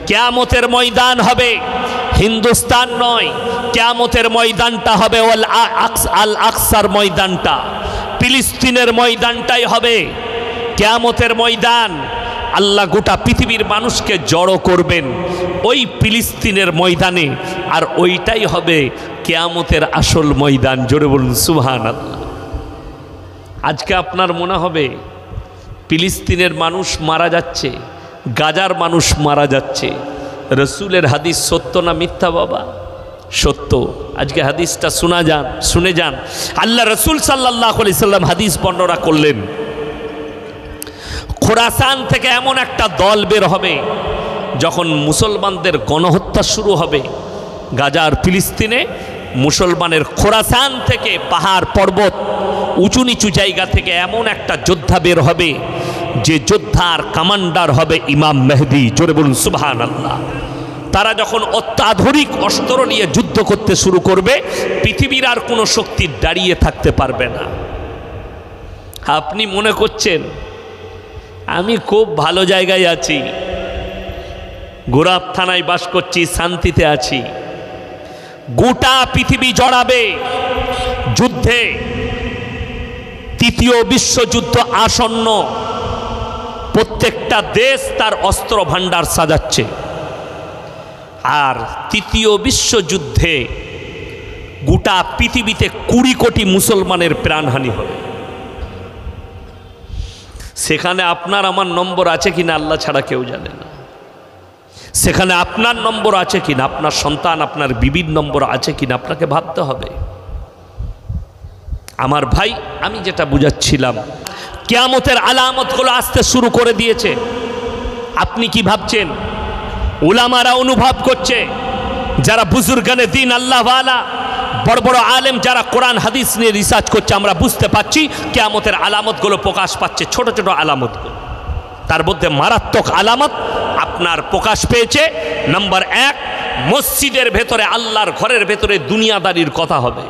কিয়ামতের ময়দান হবে হিন্দুস্তান নয়, কিয়ামতের ময়দানটা হবে আল আকসার ময়দানটা, ফিলিস্তিনের ময়দানটাই হবে কিয়ামতের ময়দান। আল্লাহ গোটা পৃথিবীর মানুষকে জড়ো করবেন ওই ফিলিস্তিনের ময়দানে, আর ওইটাই হবে কিয়ামতের আসল ময়দান। জোরে বলুন সুবহানাল্লাহ। আজকে আপনার মনে হবে ফিলিস্তিনের মানুষ মারা যাচ্ছে, গাজার মানুষ মারা যাচ্ছে, রসুলের হাদিস সত্য না মিথ্যা? বাবা সত্য। আজকে হাদিসটা শুনে যান। আল্লাহ রসুল সাল্লাল্লাহু আলাইহি সাল্লাম হাদিস বর্ণনা করলেন, খোরাসান থেকে এমন একটা দল বের হবে, যখন মুসলমানদের গণহত্যা শুরু হবে গাজার ফিলিস্তিনে, মুসলমানের খোরাসান থেকে পাহাড় পর্বত উঁচু নিচু জায়গা থেকে এমন একটা যোদ্ধা বের হবে, যে যোদ্ধার কমান্ডার হবে ইমাম মেহেদী। জোরে বলুন সুবহানাল্লাহ। তারা যখন অত্যাধুনিক অস্ত্র নিয়ে যুদ্ধ করতে শুরু করবে, পৃথিবীর আর কোনো শক্তি দাঁড়িয়ে থাকতে পারবে না। আপনি মনে করছেন আমি খুব ভালো জায়গায় আছি, গোরাপ থানায় বাস করছি, শান্তিতে আছি। গোটা পৃথিবী জড়াবে যুদ্ধে, তৃতীয় বিশ্বযুদ্ধ আসন্ন, প্রত্যেকটা দেশ তার অস্ত্র ভাণ্ডার সাজাচ্ছে, আর তৃতীয় বিশ্বযুদ্ধে গোটা পৃথিবীতে 20 কোটি মুসলমানের প্রাণহানি হবে। সেখানে আপনার আমার নম্বর আছে কিনা আল্লাহ ছাড়া কেউ জানে না। সেখানে আপনার নম্বর আছে কিনা, আপনার সন্তান আপনার বিবির নম্বর আছে কিনা আপনাকে ভাবতে হবে। আমার ভাই, আমি যেটা বুঝাচ্ছিলাম, কিয়ামতের আলামতগুলো আসতে শুরু করে দিয়েছে। আপনি কি ভাবছেন? উলামারা অনুভব করছে, যারা বুজুর্গানে দিন আল্লাহওয়ালা বড় বড় আলেম যারা কোরআন হাদিস নিয়ে রিসার্চ করছে, আমরা বুঝতে পারছি কিয়ামতের আলামতগুলো প্রকাশ পাচ্ছে। ছোট ছোট আলামতগুলো, তার মধ্যে মারাত্মক আলামত আপনার প্রকাশ পেয়েছে। নাম্বার 1, মসজিদের ভেতরে, আল্লাহর ঘরের ভেতরে দুনিয়াদারির কথা হবে।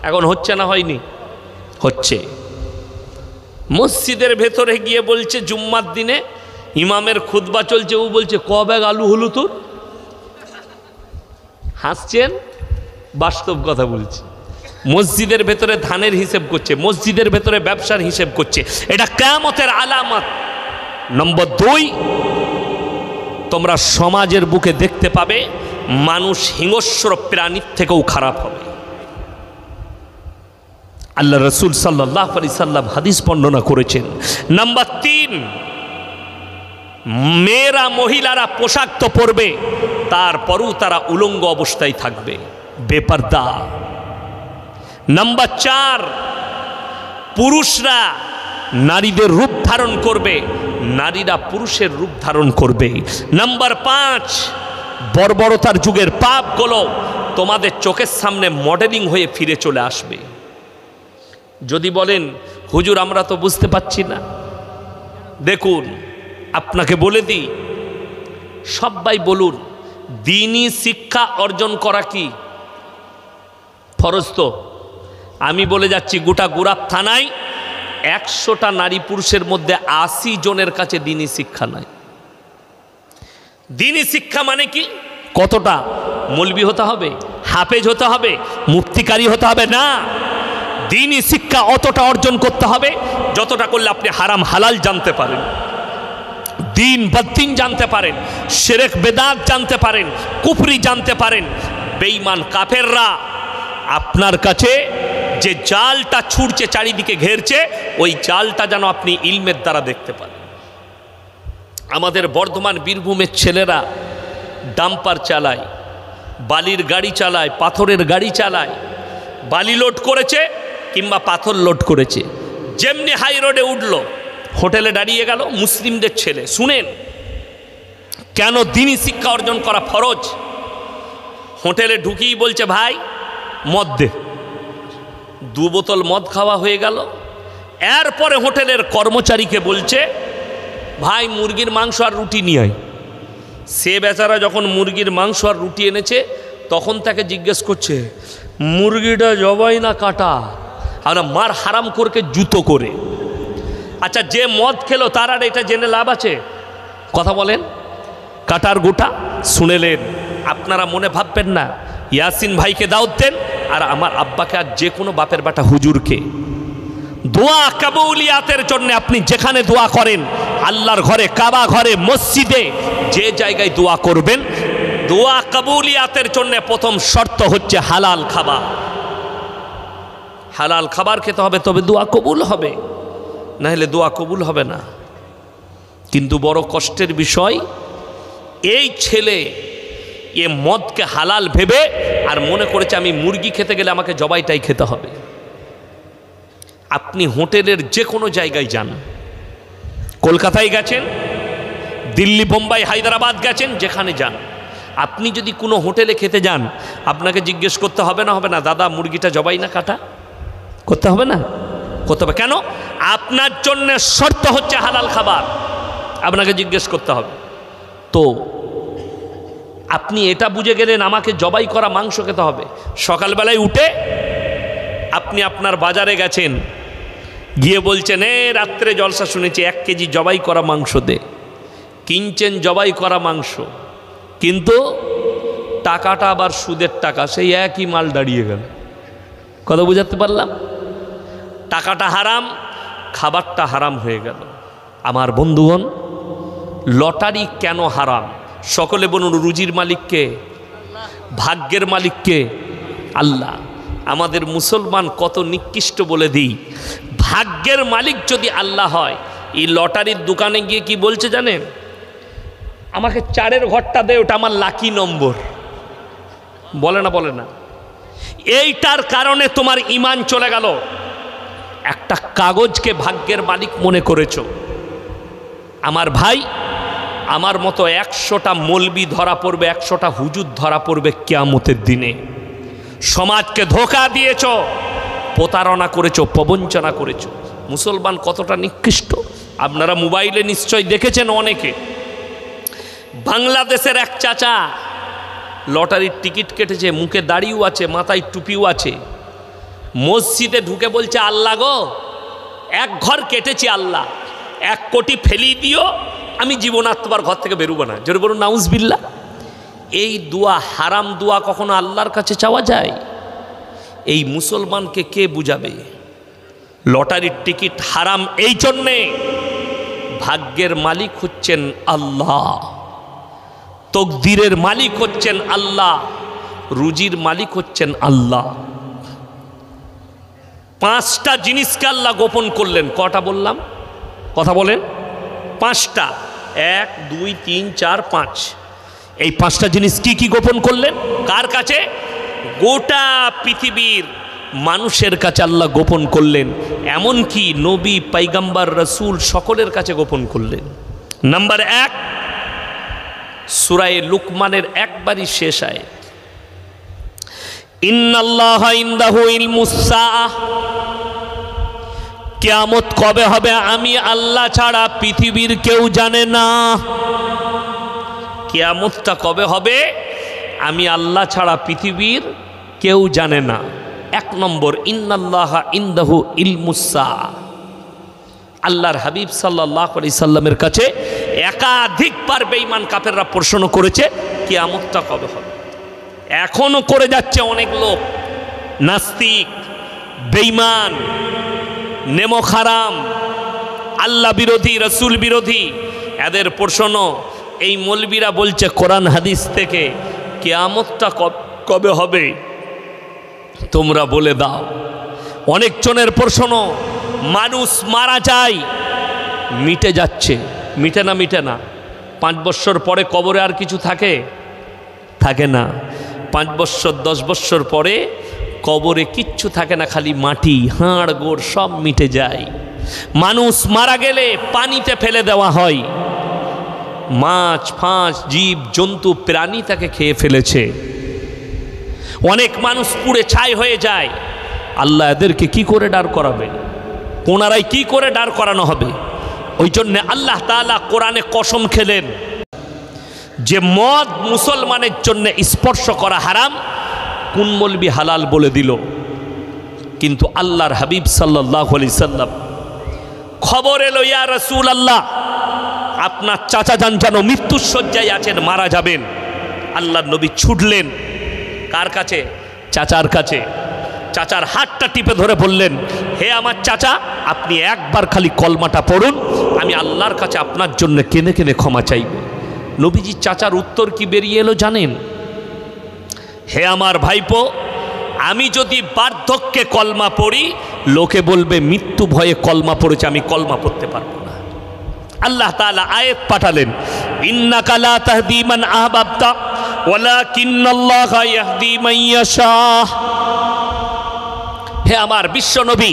এখন হচ্ছে না হয়নি? হচ্ছে। মসজিদের ভেতরে গিয়ে বলছে জুম্মার দিনে ইমামের খুতবা চলছে, ও বলছে ক ব্যাগ আলু হলো তোর? হাসছেন, বাস্তব কথা বলছি। মসজিদের ভেতরে ধানের হিসেব করছে, মসজিদের ভেতরে ব্যবসার হিসেব করছে। এটা কিয়ামতের আলামত। নম্বর 2, তোমরা সমাজের বুকে দেখতে পাবে মানুষ হিংস্র প্রাণীর থেকেও খারাপ হবে। আল্লাহ রসুল সাল্লাল্লাহু আলাইহি সাল্লাম হাদিস বর্ণনা করেছেন। নাম্বার 3, মেয়েরা মহিলারা পোশাক তো পরবে, তারপরও তারা উলঙ্গ অবস্থায় থাকবে, বেপরদা। নাম্বার 4, পুরুষরা নারীদের রূপ ধারণ করবে, নারীরা পুরুষের রূপ ধারণ করবে। নাম্বার 5, বর্বরতার যুগের পাপগুলো তোমাদের চোখের সামনে মডেলিং হয়ে ফিরে চলে আসবে। যদি বলেন হুজুর আমরা তো বুঝতে পারছি না, দেখুন আপনাকে বলে দিই, সবাই বলুন দ্বীনি শিক্ষা অর্জন করা কি ফরজ? তো আমি বলে যাচ্ছি, গোটা গোরাপ থানায় 100টা নারী পুরুষের মধ্যে 80 জনের কাছে দ্বীনি শিক্ষা নাই। দ্বীনি শিক্ষা মানে কি? কতটা? মৌলবি হতে হবে, হাফেজ হতে হবে, মুফতিকারী হতে হবে না। দ্বীনি শিক্ষা অতটা অর্জন করতে হবে যতটা করলে আপনি হারাম হালাল জানতে পারেন, দিন বদ্দিন জানতে পারেন, শিরক বেদাত জানতে পারেন, কুফরি জানতে পারেন। বেঈমান কাফেররা আপনার কাছে যে জালটা ছুটছে, চারিদিকে ঘেরছে, ওই জালটা যেন আপনি ইলমের দ্বারা দেখতে পান। আমাদের বর্ধমান বীরভূমের ছেলেরা ডাম্পার চালায়, বালির গাড়ি চালায়, পাথরের গাড়ি চালায়, বালি লোড করেছে কিংবা পাথর লোড করেছে, যেমনি হাই রোডে উঠলো, হোটেলে দাঁড়িয়ে গেল, মুসলিমদের ছেলে। শুনেন কেন দ্বীনি শিক্ষা অর্জন করা ফরজ। হোটেলে ঢুকিয়ে বলছে ভাই মদ দে, 2 বোতল মদ খাওয়া হয়ে গেল। এরপরে হোটেলের কর্মচারীকে বলছে ভাই মুরগির মাংস আর রুটি নিয়ে আয়। সে বেচারা যখন মুরগির মাংস আর রুটি এনেছে, তখন তাকে জিজ্ঞেস করছে মুরগিটা জবাই না কাটা? আমরা মার হারাম করকে জুতো করে। আচ্ছা, যে মদ খেলো তার আর এটা জেনে লাভ আছে? কথা বলেন, কাটার গোটা শুনেলেন। আপনারা মনে ভাববেন না ইয়াসিন ভাইকে দাওয়াত দেন আর আমার আব্বাকে আর যে কোনো বাপের বাটা হুজুরকে। দোয়া কাবুলিয়াতের জন্য আপনি যেখানে দোয়া করেন, আল্লাহর ঘরে, কাবা ঘরে, মসজিদে, যে জায়গায় দোয়া করবেন, দোয়া কাবুলিয়াতের জন্য প্রথম শর্ত হচ্ছে হালাল খাবার। হালাল খাবার খেতে হবে, তবে দোয়া কবুল হবে, না হলে দোয়া কবুল হবে না। কিন্তু বড় কষ্টের বিষয়, এই ছেলে এ মদকে হালাল ভেবে আর মনে করেছে আমি মুরগি খেতে গেলে আমাকে জবাইটাই খেতে হবে। আপনি হোটেলের যে কোনো জায়গায় যান, কলকাতায় গেছেন, দিল্লি, বোম্বাই, হায়দ্রাবাদ গেছেন, যেখানে যান, আপনি যদি কোনো হোটেলে খেতে যান, আপনাকে জিজ্ঞেস করতে হবে না, হবে না, দাদা মুরগিটা জবাই না কাটা? করতে হবে না? করতে হবে। কেন? আপনার জন্য শর্ত হচ্ছে হালাল খাবার, আপনাকে জিজ্ঞেস করতে হবে। তো আপনি এটা বুঝে গেলেন আমাকে জবাই করা মাংস খেতে হবে। সকালবেলায় উঠে আপনি আপনার বাজারে গেছেন, গিয়ে বলছেন এ রাত্রে জলসা শুনেছি 1 কেজি জবাই করা মাংস দে। কিনছেন জবাই করা মাংস, কিন্তু টাকাটা আবার সুদের টাকা, সেই একই মাল দাঁড়িয়ে গেল। কথা বুঝাতে পারলাম? টাকাটা হারাম, খাবারটা হারাম হয়ে গেল। আমার বন্ধুগণ, লটারি কেন হারাম? সকলে বলুন, রুজির মালিককে, ভাগ্যের মালিককে আল্লাহ। আমাদের মুসলমান কত নিকৃষ্ট বলে দিই। ভাগ্যের মালিক যদি আল্লাহ হয়, এই লটারির দোকানে গিয়ে কি বলছে জানেন? আমাকে 4-এর ঘরটা দে, ওটা আমার লাকি নম্বর। বলে না? বলে না? এইটার কারণে তোমার ঈমান চলে গেল। একটা কাগজকে ভাগ্যের মালিক মনে করেছো। আমার ভাই, আমার মতো 100টা মৌলবি ধরা পড়বে, 100টা হুজুর ধরা পড়বে কিয়ামতের দিনে। সমাজকে ধোঁকা দিয়েছ, প্রতারণা করেছো, প্রবঞ্চনা করেছো। মুসলমান কতটা নিকৃষ্ট আপনারা মোবাইলে নিশ্চয় দেখেছেন অনেকে। বাংলাদেশের এক চাচা লটারির টিকিট কেটেছে, মুখে দাড়িও আছে, মাথায় টুপিও আছে, মসজিদে ঢুকে বলছে আল্লাহ গো, 1 ঘর কেটেছি আল্লাহ, 1 কোটি ফেলি দিও, আমি জীবন আর তোমার ঘর থেকে বেরোবো না। জোরে বলুন নাউজুবিল্লাহ। এই দোয়া, হারাম দোয়া কখনো আল্লাহর কাছে চাওয়া যায়? এই মুসলমানকে কে বুঝাবে? লটারির টিকিট হারাম এই জন্যে, ভাগ্যের মালিক হচ্ছেন আল্লাহ, তকদিরের মালিক হচ্ছেন আল্লাহ, রুজির মালিক হচ্ছেন আল্লাহ। 5টা জিনিসকে আল্লাহ গোপন করলেন। কটা বললাম? কথা বলেন। 5টা। 1, 2, 3, 4, 5। এই 5টা জিনিস কি কি গোপন করলেন? কার কাছে? গোটা পৃথিবীর মানুষের কাছে আল্লাহ গোপন করলেন। এমনকি নবী, পয়গম্বর, রসুল সকলের কাছে গোপন করলেন। নাম্বার 1, সূরা লুকমানের একবারই শেষ আয়াত, ইন্নাল্লাহা ইনদাহু ইলমুস সাআহ। কিয়ামত কবে হবে আমি আল্লাহ ছাড়া পৃথিবীর কেউ জানে না। কিয়ামতটা কবে হবে আমি আল্লাহ ছাড়া পৃথিবীর কেউ জানে না। 1 নম্বর, ইন্নাল্লাহা ইনদাহু ইলমুস সাআহ। আল্লাহর হাবিব সাল্লাল্লাহু আলাইহি সাল্লামের কাছে একাধিকবার বেঈমান কাফেররা প্রশ্ন করেছে কিয়ামতটা কবে হবে। এখনো করে যাচ্ছে অনেক লোক, নাস্তিক, বেঈমান, নেমক হারাম, আল্লাহ বিরোধী, রসুল বিরোধী। এদের প্রশ্ন, এই মৌলবীরা বলছে কোরআন হাদিস থেকে কিয়ামতটা কবে হবে তোমরা বলে দাও। অনেক জনের প্রশ্ন, মানুষ মারা যায়, মিটে যাচ্ছে, মিটে না? মিটে না। 5 বৎসর পরে কবরে আর কিছু থাকে? থাকে না। 5 বৎসর 10 বৎসর পরে কবরে কিচ্ছু থাকে না, খালি মাটি, হাড় গোড় সব মিটে যায়। মানুষ মারা গেলে পানিতে ফেলে দেওয়া হয়, মাছ ফাঁস, জীব জন্তু, প্রাণী তাকে খেয়ে ফেলেছে। অনেক মানুষ পুড়ে ছাই হয়ে যায়। আল্লাহ এদেরকে কি করে দাঁড় করাবেন? ওনারাই কি করে দাঁড় করানো হবে? ওই জন্যে আল্লাহ তাআলা কোরআনে কসম খেলেন যে মদ মুসলমানের জন্য স্পর্শ করা হারাম। কোন মৌলবি হালাল বলে দিল? কিন্তু আল্লাহর হাবিব সাল্লাল্লাহু আলাইহি সাল্লাম খবর এলো, ইয়া রাসূলুল্লাহ আপনার চাচা যান যেন মৃত্যুর শয্যায় আছেন, মারা যাবেন। আল্লাহর নবী ছুটলেন কার কাছে? চাচার কাছে। চাচার হাতটা টিপে ধরে বললেন, হে আমার চাচা, আপনি একবার খালি কলমাটা পড়ুন, আমি আল্লাহর কাছে আপনার জন্য কেঁদে কেঁদে ক্ষমা চাইব। নবীজি চাচার উত্তর কি বেরিয়ে এলো জানেন? হে আমার ভাইপো, আমি যদি বার্ধক্যে কলমা পড়ি, লোকে বলবে মৃত্যু ভয়ে কলমা পড়েছে, আমি কলমা পড়তে পারবো না। আল্লাহ তাআলা আয়াত পাঠালেন, ইন্নাকা লা তাহদি মান আহবাবতা ওয়ালাকিন্নাল্লাহা ইয়াহদি মান ইয়াশা। হে আমার বিশ্ব নবী,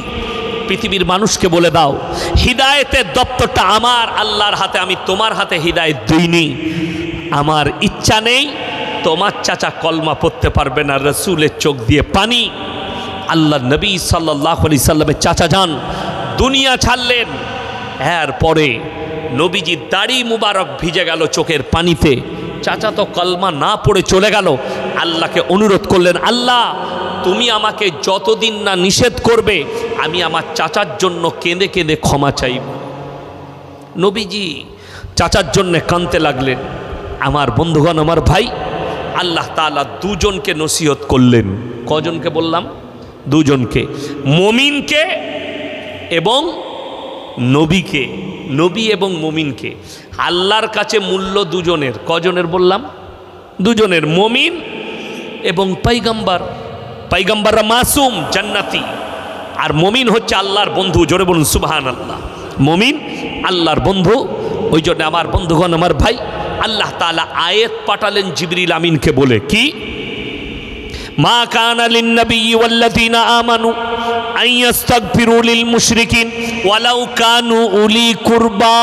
পৃথিবীর মানুষকে বলে দাও, হিদায়েতের দপ্তরটা আমার আল্লাহর হাতে, আমি তোমার হাতে হিদায়েত দিইনি। আমার ইচ্ছা নেই, তোমার চাচা কলমা পড়তে পারবে না। রসুলের চোখ দিয়ে পানি। আল্লাহ নবী সাল্লাল্লাহু আলাইহি সাল্লামের চাচা যান দুনিয়া ছাড়লেন। এরপরে নবীজির দাড়ি মুবারক ভিজে গেল চোখের পানিতে। চাচা তো কলমা না পড়ে চলে গেল। আল্লাহকে অনুরোধ করলেন, আল্লাহ তুমি আমাকে যতদিন না নিষেধ করবে, আমি আমার চাচার জন্য কেঁদে কেঁদে ক্ষমা চাইব। নবীজি চাচার জন্যে কাঁদতে লাগলেন। আমার বন্ধুগণ, আমার ভাই, আল্লাহ তাআলা দুজনকে নসিহত করলেন। কজনকে বললাম? দুজনকে, মুমিনকে এবং নবীকে। নবী এবং মুমিনকে। আল্লাহর কাছে মূল্য দুজনের। কজনের বললাম? দুজনের, মুমিন এবং পয়গম্বর। পয়গম্বররা মাসুম, জান্নাতি, আর মুমিন হচ্ছে আল্লাহর বন্ধু। জোরে বলুন সুবহানাল্লাহ। মুমিন আল্লাহর বন্ধু। ওই জন্য আমার বন্ধুগণ, আমার ভাই, আল্লাহ তাআলা আয়াত পাঠালেন জিবরিল আমিনকে বলে, কি? মা কানা লিন-নবিয়্যি ওয়াল্লাযীনা আমানু আন ইস্তাগফিরু লিল মুশরিকিন ওয়ালাউ কানু উলি কুরবা।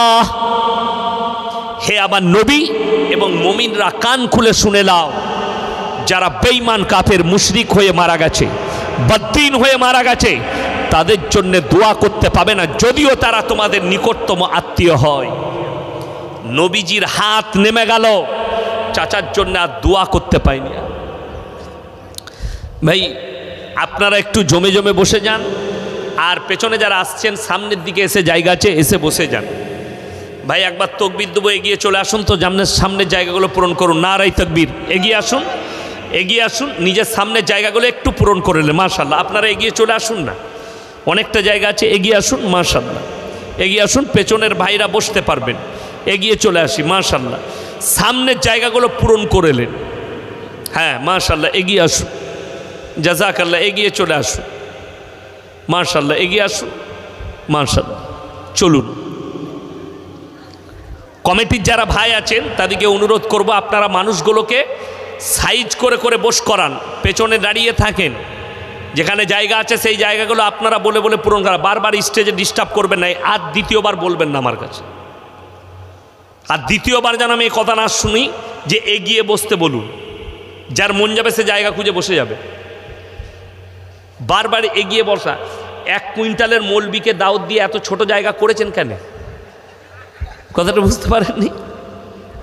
হে আমার নবী এবং মুমিনরা, কান খুলে শুনে নাও, যারা বেঈমান কাফের মুশরিক হয়ে মারা গেছে, বদ্দিন হয়ে মারা গেছে, তাদের জন্য দোয়া করতে পাবে না, যদিও তারা তোমাদের নিকটতম আত্মীয় হয়। নবীজির হাত নেমে গেল, চাচার জন্য আর দোয়া করতে পায়নি। ভাই, আপনারা একটু জমে জমে বসে যান, আর পেছনে যারা আসছেন সামনের দিকে এসে জায়গা আছে, এসে বসে যান। ভাই একবার তাকবীর দেবো, এগিয়ে চলে আসুন তো, সামনের জায়গাগুলো পূরণ করুন। নারায়ে তাকবীর। এগিয়ে আসুন, এগিয়ে আসুন, নিজের সামনের জায়গাগুলো একটু পূরণ করে নেন। মাশাআল্লাহ, আপনারা এগিয়ে চলে আসুন না, অনেকটা জায়গা আছে, এগিয়ে আসুন। মাশাআল্লাহ, এগিয়ে আসুন, পেছনের ভাইরা বসতে পারবেন। এগিয়ে চলে আসি। মাশাআল্লাহ, সামনের জায়গাগুলো পূরণ করে নেন। হ্যাঁ, মাশাআল্লাহ, এগিয়ে আসুন। জাযাকাল্লাহ, এগিয়ে চলে আসুন। মাশাআল্লাহ, এগিয়ে আসুন। মাশাআল্লাহ, চলুন। কমিটির যারা ভাই আছেন তাদেরকে অনুরোধ করব, আপনারা মানুষগুলোকে সাইজ করে করে বস করান, পেছনে দাঁড়িয়ে থাকেন। যেখানে জায়গা আছে সেই জায়গাগুলো আপনারা বলে বলে পূরণ করা। বারবার স্টেজে ডিস্টার্ব করবেন না, আর দ্বিতীয়বার বলবেন না আমার কাছে। আর দ্বিতীয়বার যেন আমি এই কথা না শুনি যে এগিয়ে বসতে বলুন। যার মন যাবে সে জায়গা খুঁজে বসে যাবে। বারবার এগিয়ে বসা। 1 কুইন্টালের মৌলবিকে দাওয়াত দিয়ে এত ছোট জায়গা করেছেন কেন? কথাটা বুঝতে পারেননি?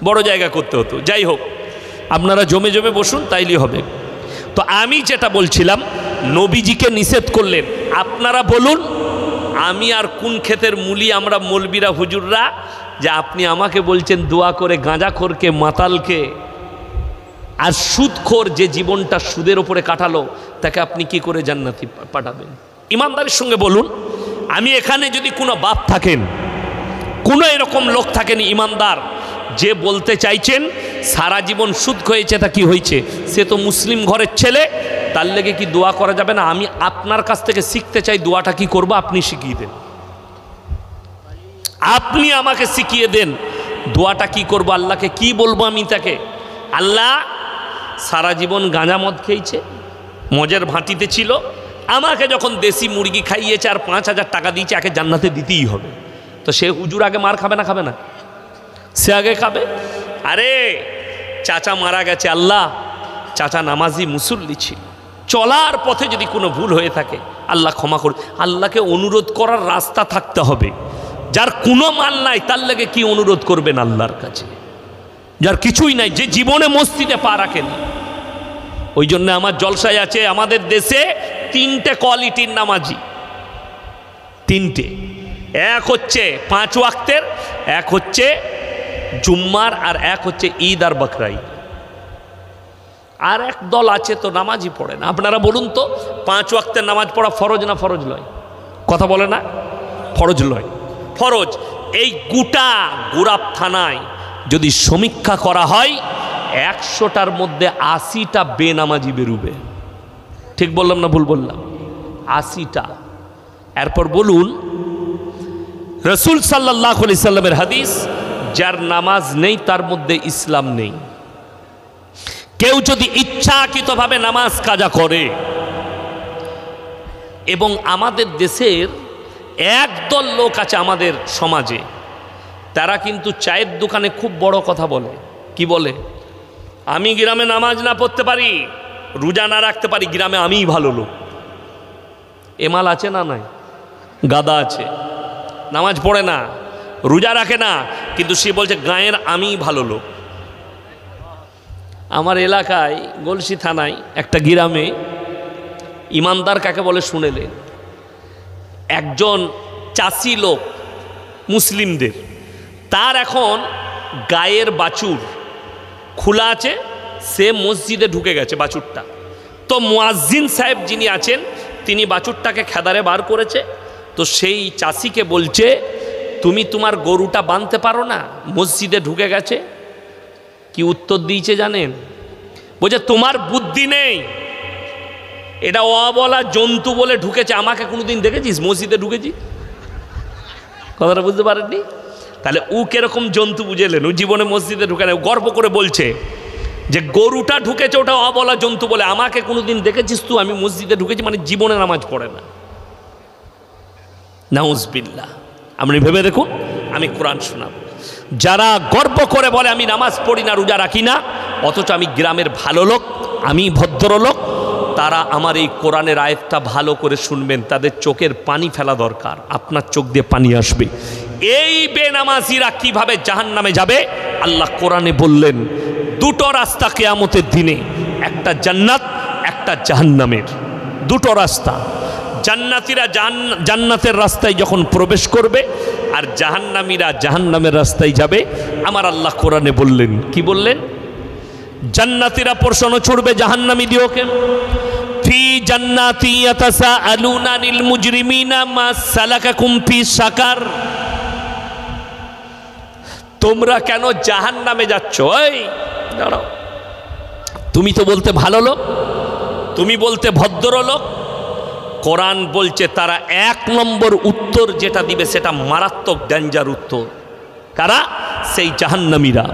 বড় জায়গা করতে হতো। যাই হোক, আপনারা জমে জমে বসুন, তাইলেই হবে। তো আমি যেটা বলছিলাম, নবীজিকে নিষেধ করলেন। আপনারা বলুন, আমি আর কোন ক্ষেতের মূলি আমরা মৌলবীরা হুজুররা, যে আপনি আমাকে বলছেন দোয়া করে গাঁজাখোরকে, মাতালকে আর সুদখোর, যে জীবনটা সুদের ওপরে কাটালো, তাকে আপনি কি করে জান্নাতে পাঠাবেন? ইমানদারের সঙ্গে বলুন। আমি এখানে যদি কোনো বাপ থাকেন, কোনো এরকম লোক থাকেন ইমানদার, যে বলতে চাইছেন সারা জীবন সুদ হয়েছে, তা কি হয়েছে? সে তো মুসলিম ঘরের ছেলে, তার লেগে কি দোয়া করা যাবে না? আমি আপনার কাছ থেকে শিখতে চাই, দোয়াটা কি করবো আপনি শিখিয়ে দেন। আপনি আমাকে শিখিয়ে দেন দোয়াটা কি করবো, আল্লাহকে কি বলবো আমি তাকে? আল্লাহ সারা জীবন গাঁজা মদ খেয়েছে, মজের ভাঁটিতে ছিল, আমাকে যখন দেশি মুরগি খাইয়েছে আর 5,000 টাকা দিয়েছে, একে জান্নাতে দিতেই হবে। তো সে হুজুর আগে মার খাবে না? খাবে না? সে আগে খাবে। আরে চাচা মারা গেছে, আল্লাহ চাচা নামাজি মুসল্লি ছিল, চলার পথে যদি কোনো ভুল হয়ে থাকে আল্লাহ ক্ষমা করুন। আল্লাহকে অনুরোধ করার রাস্তা থাকতে হবে। যার কোনো মাল নাই তার লেগে কি অনুরোধ করবেন আল্লাহর কাছে? যার কিছুই নাই, যে জীবনে মসজিদে পা রাখেন। ওই জন্য আমার জলসায় আছে আমাদের দেশে 3টে কোয়ালিটির নামাজি। 3টে। এক হচ্ছে 5 ওয়াক্তের, এক হচ্ছে জুম্মার, আর এক হচ্ছে ঈদ আর বকরা ঈদ। আর এক দল আছে তো নামাজই পড়ে না। আপনারা বলুন তো, 5 ওয়াক্তের নামাজ পড়া ফরজ না ফরজ নয়? কথা বলে না? ফরজ নয়, ফরজ। এই গোটা গোরাপ থানায় যদি সমীক্ষা করা হয় 100টার মধ্যে 80টা বেনামাজি বেরুবে। ঠিক বললাম না ভুল বললাম? 80টা। এরপর বলুন, রসুল সাল্লাল্লাহু আলাইহি সাল্লামের হাদিস, যার নামাজ নেই তার মধ্যে ইসলাম নেই। কেউ যদি ইচ্ছাকৃতভাবে নামাজ কাজা করে, এবং আমাদের দেশের একদল লোক আছে আমাদের সমাজে, তারা কিন্তু চায়ের দোকানে খুব বড় কথা বলে। কি বলে? আমি গ্রামে নামাজ না পড়তে পারি, রোজা না রাখতে পারি, গ্রামে আমিই ভালো লোক। এমাল আছে না নাই? গাদা আছে, নামাজ পড়ে না, রোজা রাখে না, কিন্তু সে বলছে গায়ের আমিই ভালো লোক। আমার এলাকায় গলসি থানায় একটা গ্রামে ইমানদার কাকে বলে শুনেলে, একজন চাষি লোক মুসলিমদের, তার এখন গায়ের বাছুর খোলা আছে, সে মসজিদে ঢুকে গেছে বাছুরটা। তো মুয়াজ্জিন সাহেব যিনি আছেন তিনি বাছুরটাকে খেদারে বার করেছে। তো সেই চাষিকে বলছে, তুমি তোমার গরুটা বাঁধতে পারো না, মসজিদে ঢুকে গেছে। কি উত্তর দিয়েছে জানেন? বলছে তোমার বুদ্ধি নেই, এটা অবলা জন্তু বলে ঢুকেছে, আমাকে কোনোদিন দেখেছিস মসজিদে ঢুকেছি? কথাটা বুঝতে পারেননি? তাহলে ও কিরকম জন্তু বুঝেলেন? ও জীবনে মসজিদে ঢুকে না, গর্ব করে বলছে যে গরুটা ঢুকেছে ওটা অবলা জন্তু বলে, আমাকে কোনোদিন দেখেছিস তুই আমি মসজিদে ঢুকেছি? মানে জীবনে নামাজ পড়ে না। নাউজুবিল্লাহ। আপনি ভেবে দেখুন, আমি কোরআন শোনাব। যারা গর্ব করে বলে আমি নামাজ পড়ি না, রোজা রাখি না, অথচ আমি গ্রামের ভালো লোক, আমি ভদ্রলোক, তারা আমার এই কোরআনের আয়াতটা ভালো করে শুনবেন। তাদের চোখের পানি ফেলা দরকার, আপনার চোখ দিয়ে পানি আসবে। এই বেনামাজিরা কিভাবে জাহান্নামে যাবে? আল্লাহ কোরআনে বললেন দুটো রাস্তা কিয়ামতের দিনে, একটা জান্নাত, একটা জাহান্নামের। দুটো রাস্তা। জান্নাতীরা জান্নাতের রাস্তায় যখন প্রবেশ করবে, আর জাহান্নামীরা জাহান্নামের রাস্তায় যাবে। আমার আল্লাহ কোরআনে বললেন, কি বললেন? জান্নাতীরা প্রশ্ন ছুড়বে জাহান্নামী দিওকে, ফি জান্নাতি ইয়াতাসাআলুনা আনিল মুজরিমিনা মা সালাকাকুম ফি সাকার। তোমরা কেন জাহান্নামে যাচ্ছ? এই দাঁড়াও, তুমি তো বলতে ভালো লোক, তুমি বলতে ভদ্রলোক। কোরআন বলছে তারা 1 নম্বর উত্তর যেটা দিবে সেটা মারাত্মক ডেঞ্জার উত্তর। কারা? সেই জাহান্নামীরা।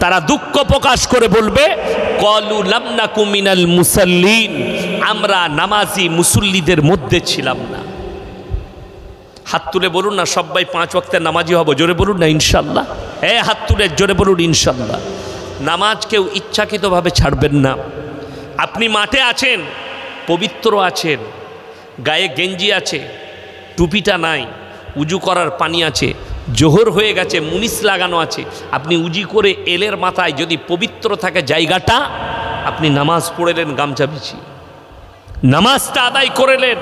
তারা দুঃখ প্রকাশ করে বলবে, ক্বালু লাম নাকু মিনাল মুসাল্লিন, আমরা নামাজি মুসল্লিদের মধ্যে ছিলাম না। হাত তুলে বলুন না সবাই 5 ওয়াক্তের নামাজি হব, জোরে বলুন না ইনশাল্লাহ। হাত তুলে জোরে বলুন ইনশাল্লাহ। নামাজ কেউ ইচ্ছাকৃতভাবে ছাড়বেন না। আপনি মাঠে আছেন, পবিত্র আছেন, গায়ে গেঞ্জি আছে, টুপিটা নাই, উজু করার পানি আছে, জোহর হয়ে গেছে, মুনিস লাগানো আছে, আপনি উজি করে এলের মাথায় যদি পবিত্র থাকে জায়গাটা, আপনি নামাজ পড়েলেন গামছা বিছিয়ে, নামাজটা আদায় করেলেন,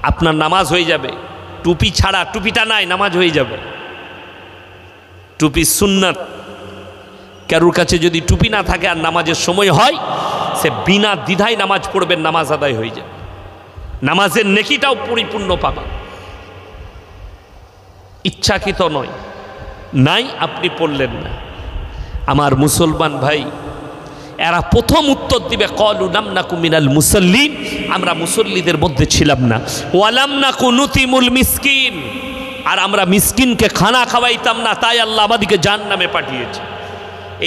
আপনার নামাজ হয়ে যাবে। টুপি ছাড়া, টুপিটা নাই, নামাজ হয়ে যাবে। টুপি সুন্নাত। কারোর কাছে যদি টুপি না থাকে আর নামাজের সময় হয়, সে বিনা দ্বিধায় নামাজ পড়বেন, নামাজ আদায় হয়ে যাবে, নামাজের নেকিটাও পরিপূর্ণ পাবা। ইচ্ছাকৃত নয়, নাই আপনি পড়লেন না। আমার মুসলমান ভাই, এরা প্রথম উত্তর দিবে ক্বালু লাম নাকু মিনাল মুসাল্লিন, আমরা মুসল্লিদের মধ্যে ছিলাম না। ওয়া লাম নাকু নুতিমুল মিসকিন, আর আমরা মিসকিনকে খানা খাওয়াইতাম না, তাই আল্লাহ আমাদেরকে জাহান্নামে পাঠিয়েছে।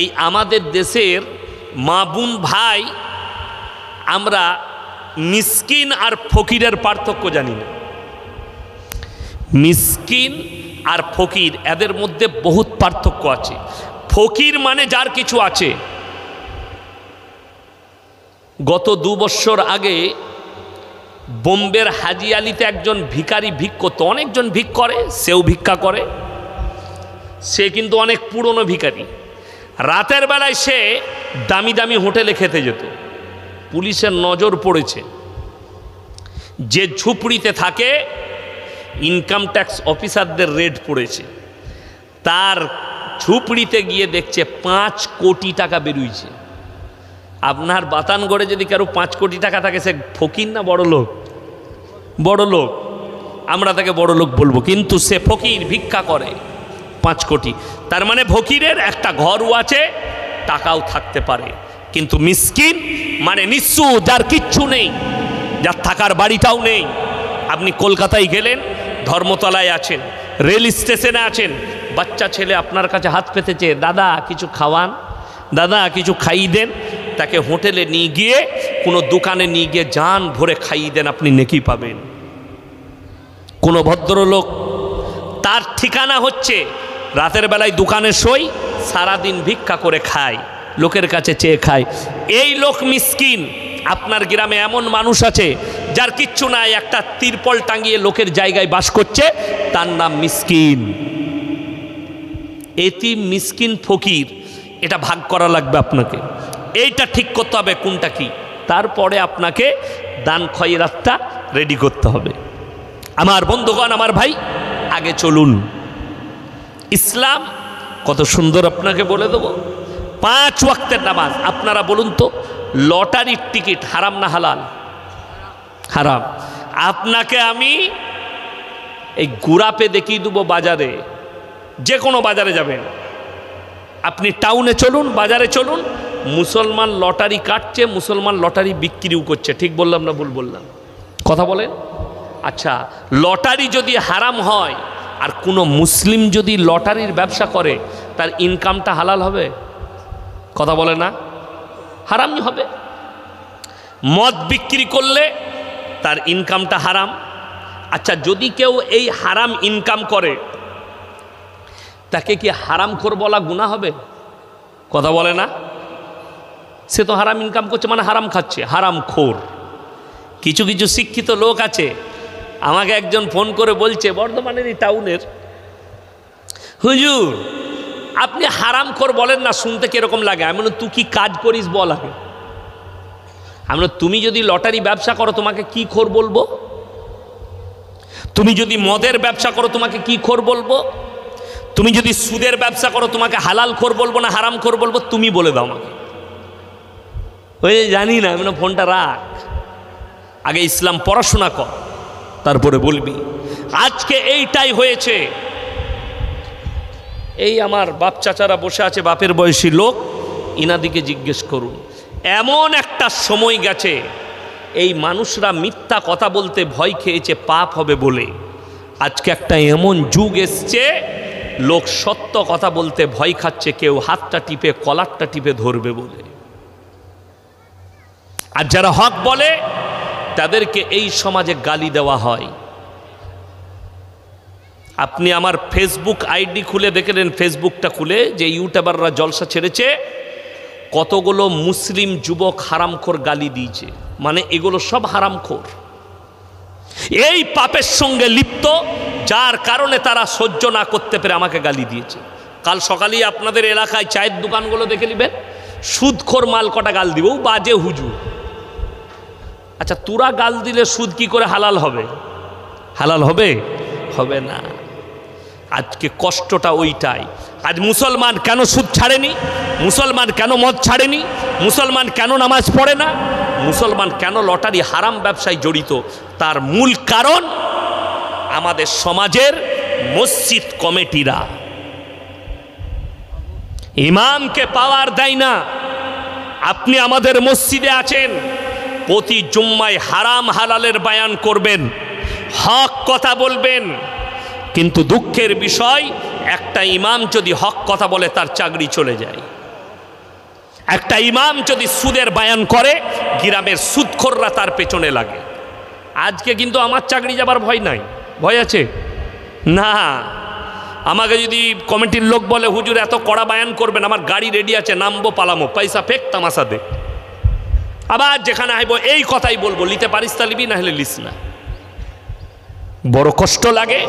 এই আমাদের দেশের মা বোন ভাই, আমরা মিসকিন আর ফকিরের পার্থক্য জানি না। মিসকিন আর ফকির, এদের মধ্যে বহুত পার্থক্য আছে। ফকির মানে যার কিছু আছে। গত 2 বছর আগে বোম্বের হাজি আলিতে একজন ভিখারি ভিক করতো, অনেকজন ভিক করে, সেও ভিক্ষা করে, সে কিন্তু অনেক পুরনো ভিখারি। রাতের বেলায় সে দামি দামি হোটেলে খেতে যেত। পুলিশের নজর পড়েছে, যে ঝুপড়িতে থাকে ইনকাম ট্যাক্স অফিসারদের রেড পড়েছে, তার ঝুপড়িতে গিয়ে দেখছে 5 কোটি টাকা বেরোইছে। আপনার বাতানগড়ে যদি কারো 5 কোটি টাকা থাকে, সে ফকির না বড় লোক? বড় লোক। আমরা তাকে বড় লোক বলবো, কিন্তু সে ফকির, ভিক্ষা করে 5 কোটি। তার মানে ফকিরের একটা ঘরও আছে, টাকাও থাকতে পারে, কিন্তু মিসকিন মানে নিঃস্ব, যার কিচ্ছু নেই, যার থাকার বাড়িটাও নেই। আপনি কলকাতায় গেলেন, ধর্মতলায় আছেন, রেল স্টেশনে আছেন, বাচ্চা ছেলে আপনার কাছে হাত পেতেছে, দাদা কিছু খাওয়ান, দাদা কিছু খাইয়ে দেন। তাকে হোটেলে নিয়ে গিয়ে, কোনো দোকানে নিয়ে গিয়ে জান ভরে খাইয়ে দেন, আপনি নেকি পাবেন। কোনো ভদ্রলোক, তার ঠিকানা হচ্ছে রাতের বেলায় দোকানে শোয়, সারাদিন ভিক্ষা করে খায়, লোকের কাছে চেয়ে খায়, এই লোক মিসকিন। আপনার গ্রামে এমন মানুষ আছে যার কিচ্ছু নাই, একটা তিরপল টাঙিয়ে লোকের জায়গায় বাস করছে, তার নাম মিসকিন। এতিম, মিসকিন, ফকির, এটা ভাগ করা লাগবে আপনাকে। এইটা ঠিক করতে হবে কোনটা কি, তারপরে আপনাকে দান খয়রাতটা রেডি করতে হবে। আমার বন্ধুগণ, আমার ভাই, আগে চলুন। ইসলাম কত সুন্দর আপনাকে বলে দেবো। 5 ওয়াক্তের নামাজ। আপনারা বলুন তো, লটারির টিকিট হারাম না হালাল? হারাম। আপনাকে আমি এই গুড়াপে দেখিয়ে দেবো বাজারে, যে কোনো বাজারে যাবেন আপনি, টাউনে চলুন, বাজারে চলুন, মুসলমান লটারি কাটছে, মুসলমান লটারি বিক্রিও করছে। ঠিক বললাম না ভুল বললাম? কথা বলেন। আচ্ছা, লটারি যদি হারাম হয় আর কোনো মুসলিম যদি লটারির ব্যবসা করে, তার ইনকামটা হালাল হবে? কথা বলে না? হারামই হবে। মদ বিক্রি করলে তার ইনকামটা হারাম। আচ্ছা, যদি কেউ এই হারাম ইনকাম করে, তাকে কি হারামখোর বলা গুনাহ হবে? কথা বলে না? সে তো হারাম ইনকাম করছে, মানে হারাম খাচ্ছে, হারামখোর। কিছু কিছু শিক্ষিত লোক আছে, আমাকে একজন ফোন করে বলছে, বর্ধমানের এই টাউনের, হুজুর আপনি হারামখোর বলেন না, শুনতে কিরকম লাগে? আমি বলি, তুই কি কাজ করিস বল আগে। আমি বলি, তুমি যদি লটারি ব্যবসা করো, তোমাকে কি খোর বলবো? তুমি যদি মদের ব্যবসা করো, তোমাকে কি খোর বলবো? তুমি যদি সুদের ব্যবসা করো, তোমাকে হালাল খোর বলবো না হারাম খোর বলবো? তুমি বলে দাও আমাকে। ওই জানি না। আমি ফোনটা রাখ, আগে ইসলাম পড়াশোনা কর, তারপরে বলবি। আজকে এইটাই হয়েছে। এই আমার বাপ চাচারা বসে আছে, বাপের বয়সী লোক, ইনাদিকে জিজ্ঞেস করুন। এমন একটা সময় গেছে, এই মানুষরা মিথ্যা কথা বলতে ভয় খেয়েছে পাপ হবে বলে। আজকে একটা এমন যুগ এসছে, লোক সত্য কথা বলতে ভয় খাচ্ছে, কেউ হাতটা টিপে কলারটা টিপে ধরবে বলে। আর যারা হক বলে, তাদেরকে এই সমাজে গালি দেওয়া হয়। আপনি আমার ফেসবুক আইডি খুলে দেখলেন, ফেসবুকটা খুলে, যে ইউটিউবাররা জলসা ছেড়েছে, কতগুলো মুসলিম যুবক হারামখোর গালি দিয়েছে, মানে এগুলো সব হারামখোর, এই পাপের সঙ্গে লিপ্ত, যার কারণে তারা সহ্য না করতে পেরে আমাকে গালি দিয়েছে। কাল সকালেই আপনাদের এলাকায় চায়ের দোকানগুলো দেখে নেবেন, সুদখোর মাল কটা গাল দিব, বাজে হুজুর। আচ্ছা, তোরা গাল দিলে সুদ কি করে হালাল হবে? হালাল হবে? হবে না। আজকে কষ্টটা ওইটাই। আজ মুসলমান কেন সুদ ছাড়েনি? মুসলমান কেন মদ ছাড়েনি? মুসলমান কেন নামাজ পড়ে না? মুসলমান কেন লটারি হারাম ব্যবসায় জড়িত? তার মূল কারণ আমাদের সমাজের মসজিদ কমিটিরা ইমামকে পাওয়ার দেয় না। আপনি আমাদের মসজিদে আছেন, প্রতি জুম্মায় হারাম হালালের বয়ান করবেন, হক কথা বলবেন, কিন্তু দুঃখের বিষয়, একটা ইমাম যদি হক কথা বলে, তার চাকরি চলে যায়। একটা ইমাম যদি সুদের বয়ান করে, গ্রামের সুদখোররা তার পেছনে লাগে। আজকে কিন্তু আমার চাকরি যাবার ভয় নাই। ভয় আছে না? আমাকে যদি কমিটির লোক বলে, হুজুর এত কড়া বয়ান করবেন, আমার গাড়ি রেডি আছে, নামবো, পালামো, পয়সা ফেক, তামাশা দে। আবার যেখানে আইব এই কথাই বলবো, লিতে পারিস তা লিবি, না হলে লিস না। বড় কষ্ট লাগে।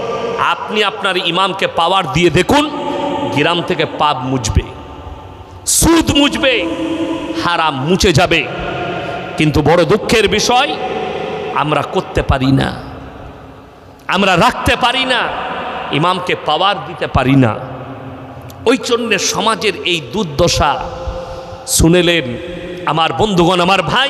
আপনি আপনার ইমামকে পাওয়ার দিয়ে দেখুন, গ্রাম থেকে পাপ মুছবে, সুদ মুছবে, হারাম মুছে যাবে। কিন্তু বড় দুঃখের বিষয়, আমরা করতে পারি না, আমরা রাখতে পারি না, ইমামকে পাওয়ার দিতে পারি না। ওই জন্যে সমাজের এই দুর্দশা শুনেলেন আমার বন্ধুগণ, আমার ভাই।